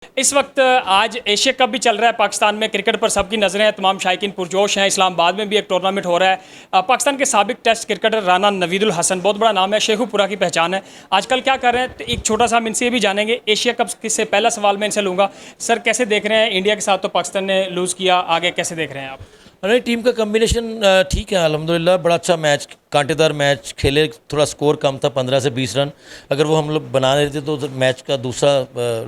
इस वक्त आज एशिया कप भी चल रहा है पाकिस्तान में। क्रिकेट पर सबकी नज़रें हैं, तमाम शायकीन पुरजोश हैं। इस्लामाबाद में भी एक टूर्नामेंट हो रहा है। पाकिस्तान के साबिक टेस्ट क्रिकेटर राना नवीदुल हसन, बहुत बड़ा नाम है, शेखुपुरा की पहचान है। आजकल क्या कर रहे हैं, तो एक छोटा सा हम इनसे ये भी जानेंगे। एशिया कप से पहला सवाल मैं इनसे लूँगा, सर कैसे देख रहे हैं इंडिया के साथ तो पाकिस्तान ने लूज़ किया, आगे कैसे देख रहे हैं आप? अरे टीम का कम्बिनेशन ठीक है अल्हम्दुलिल्लाह। बड़ा अच्छा मैच, कांटेदार मैच खेले। थोड़ा स्कोर कम था, 15 से 20 रन। अगर वो हम लोग बना लेते तो मैच का दूसरा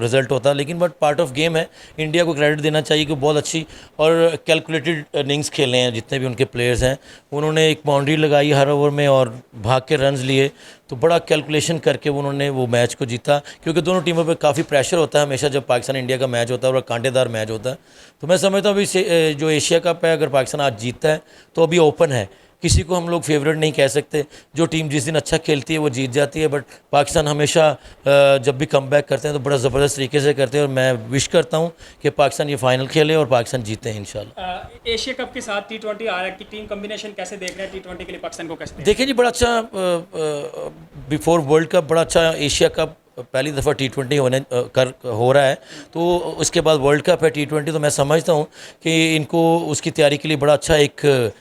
रिजल्ट होता, लेकिन बट पार्ट ऑफ गेम है। इंडिया को क्रेडिट देना चाहिए कि बहुत अच्छी और कैलकुलेटेड इनिंग्स खेले हैं जितने भी उनके प्लेयर्स हैं। उन्होंने एक बाउंड्री लगाई हर ओवर में और भाग के रन्स लिए, तो बड़ा कैलकुलेशन करके उन्होंने वो मैच को जीता। क्योंकि दोनों टीमों पे काफ़ी प्रेशर होता है हमेशा जब पाकिस्तान इंडिया का मैच होता है और कांटेदार मैच होता है। तो मैं समझता हूँ अभी जो एशिया कप है, अगर पाकिस्तान आज जीतता है तो अभी ओपन है, किसी को हम लोग फेवरेट नहीं कह सकते। जो टीम जिस दिन अच्छा खेलती है वो जीत जाती है, बट पाकिस्तान हमेशा जब भी कम बैक करते हैं तो बड़ा ज़बरदस्त तरीके से करते हैं। और मैं विश करता हूँ कि पाकिस्तान ये फाइनल खेले और पाकिस्तान जीते हैं इंशाल्लाह। एशिया कप के साथ T20 आ रहा है कि टीम कॉम्बिनेशन कैसे देख रहे हैं? T20 के लिए पाकिस्तान को कैसे देखिए जी, बड़ा अच्छा बिफोर वर्ल्ड कप बड़ा अच्छा एशिया कप पहली दफ़ा T20 हो रहा है, तो उसके बाद वर्ल्ड कप है T20। तो मैं समझता हूँ कि इनको उसकी तैयारी के लिए बड़ा अच्छा एक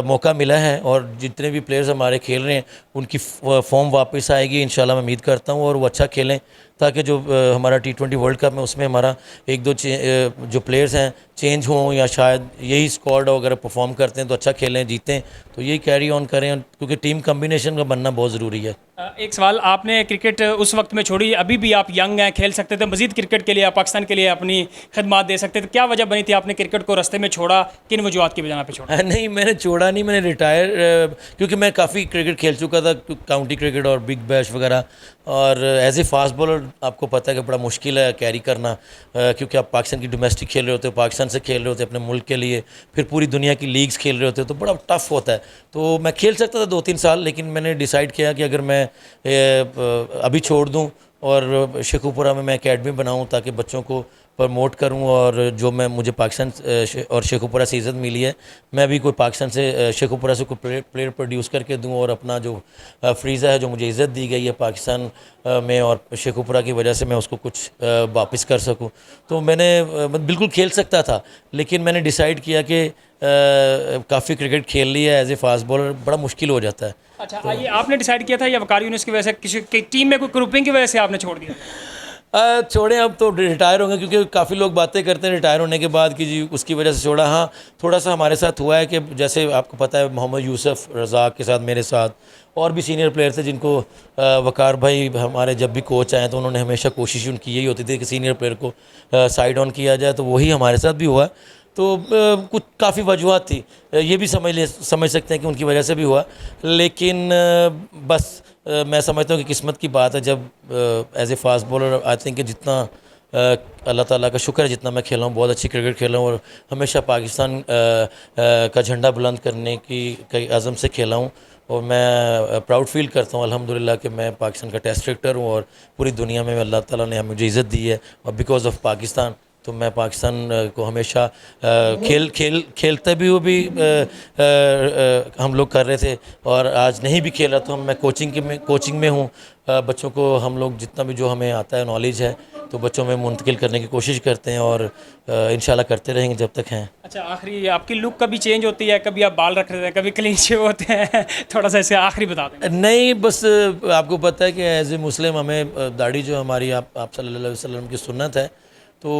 मौका मिला है। और जितने भी प्लेयर्स हमारे खेल रहे हैं उनकी फॉर्म वापस आएगी इंशाल्लाह, मैं उम्मीद करता हूँ, और वो अच्छा खेलें ताकि जो हमारा T20 वर्ल्ड कप में उसमें हमारा एक दो जो प्लेयर्स हैं चेंज हों, या शायद यही स्क्वाड अगर परफॉर्म करते हैं तो अच्छा खेलें, जीतें, तो यही कैरी ऑन करें, क्योंकि टीम कम्बिनेशन का बनना बहुत ज़रूरी है। एक सवाल, आपने क्रिकेट उस वक्त में छोड़ी, अभी भी आप यंग हैं, खेल सकते थे, मजीद क्रिकेट के लिए पाकिस्तान के लिए अपनी खिदमत दे सकते थे, क्या वजह बनी थी आपने क्रिकेट को रास्ते में छोड़ा? किन वजूहत की वजह पे छोड़ा? नहीं, मैंने छोड़ा नहीं, मैंने रिटायर, क्योंकि मैं काफ़ी क्रिकेट खेल चुका था, काउंटी क्रिकेट और बिग बैश वगैरह। और एज ए फास्ट बॉलर आपको पता है कि बड़ा मुश्किल है कैरी करना, क्योंकि आप पाकिस्तान की डोमेस्टिक खेल रहे होते हो, पाकिस्तान से खेल रहे होते हैं अपने मुल्क के लिए, फिर पूरी दुनिया की लीग्स खेल रहे होते हो, तो बड़ा टफ होता है। तो मैं खेल सकता था 2-3 साल, लेकिन मैंने डिसाइड किया कि अगर मैं अभी छोड़ दूं और शेखुपुरा में मैं एकेडमी बनाऊं ताकि बच्चों को प्रमोट करूं, और जो मुझे पाकिस्तान और शेखुपुरा से इज़्ज़त मिली है, मैं भी कोई पाकिस्तान से शेखुपुरा से कोई प्लेयर प्रोड्यूस करके दूं, और अपना जो फ्रीज़ा है, जो मुझे इज़्ज़त दी गई है पाकिस्तान में और शेखुपुरा की वजह से, मैं उसको कुछ वापस कर सकूं। तो मैंने बिल्कुल खेल सकता था, लेकिन मैंने डिसाइड किया कि काफ़ी क्रिकेट खेल लिया एज ए फास्ट बॉलर, बड़ा मुश्किल हो जाता है। अच्छा, ये आपने डिसाइड किया था या वकार यूनिस की वजह से, किसी की टीम में कोई ग्रुपिंग की वजह से आपने छोड़ दिया? छोड़ें, अब तो रिटायर होंगे, क्योंकि काफ़ी लोग बातें करते हैं रिटायर होने के बाद कि जी उसकी वजह से छोड़ा। हाँ, थोड़ा सा हमारे साथ हुआ है कि जैसे आपको पता है मोहम्मद यूसुफ रज़ाक के साथ मेरे साथ और भी सीनियर प्लेयर थे जिनको वकार भाई हमारे जब भी कोच आए तो उन्होंने हमेशा कोशिश उनकी यही होती थी कि सीनियर प्लेयर को साइड ऑन किया जाए, तो वही हमारे साथ भी हुआ। तो कुछ काफ़ी वजूहत थी, ये भी समझ सकते हैं कि उनकी वजह से भी हुआ, लेकिन बस मैं समझता हूँ कि किस्मत की बात है। जब as a fast bowler I think जितना अल्लाह ताला का शुक्र है, जितना मैं खेला हूँ, बहुत अच्छी क्रिकेट खेला हूँ और हमेशा पाकिस्तान का झंडा बुलंद करने की अज़म से खेला हूँ। और मैं प्राउड फील करता हूँ अल्हम्दुलिल्लाह कि मैं पाकिस्तान का टेस्ट क्रिकेटर हूँ, और पूरी दुनिया में अल्लाह ताला ने मुझे इज़्ज़त दी है, और बिकॉज ऑफ पाकिस्तान तो मैं पाकिस्तान को हमेशा खेलते भी वो भी हम लोग कर रहे थे, और आज नहीं भी खेला तो मैं कोचिंग में हूँ। बच्चों को हम लोग जितना भी जो हमें आता है नॉलेज है तो बच्चों में मुंतकिल करने की कोशिश करते हैं, और इंशाल्लाह करते रहेंगे जब तक हैं। अच्छा, आखिरी आपकी लुक कभी चेंज होती है? कभी आप बाल रख रहे हैं, कभी क्लीन शेव होते हैं? थोड़ा सा इसे आखिरी बता दें। नहीं, बस आपको पता है कि एज ए मुस्लिम हमें दाढ़ी जो हमारी आप सल्लल्लाहु अलैहि वसल्लम की सुन्नत है, तो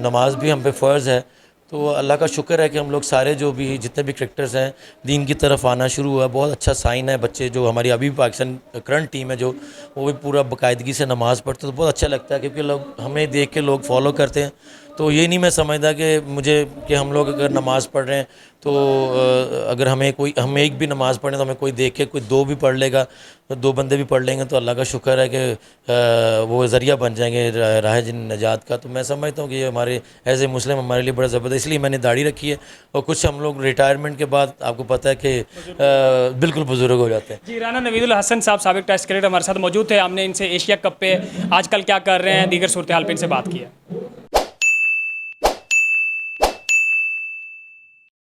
नमाज भी हम पे फ़र्ज़ है। तो अल्लाह का शुक्र है कि हम लोग सारे जो भी जितने भी क्रिकेटर्स हैं दीन की तरफ आना शुरू हुआ, बहुत अच्छा साइन है। बच्चे जो हमारी अभी पाकिस्तान करंट टीम है जो, वो भी पूरा बाकायदगी से नमाज़ पढ़ते, तो बहुत अच्छा लगता है, क्योंकि लोग हमें देख के लोग फॉलो करते हैं। तो ये नहीं मैं समझदा कि हम लोग अगर नमाज़ पढ़ रहे हैं तो अगर हम एक भी नमाज़ पढ़ें तो हमें कोई देख के कोई दो भी पढ़ लेगा, तो दो बंदे भी पढ़ लेंगे तो अल्लाह का शुक्र है कि वो ज़रिया बन जाएंगे राह नजात का। तो मैं समझता हूँ कि ये हमारे एज ए मुस्लिम हमारे लिए बड़ा ज़बरदस्त, इसलिए मैंने दाढ़ी रखी है। और कुछ हम लोग रिटायरमेंट के बाद आपको पता है कि बिल्कुल बुजुर्ग हो जाते हैं। जी, राना नवीदुल हसन साहब साबिक टेस्ट क्रिकेटर हमारे साथ मौजूद थे। हमने इनसे एशिया कप पे आजकल क्या कर रहे हैं, दीगर सूरत हाल पे इनसे बात की है।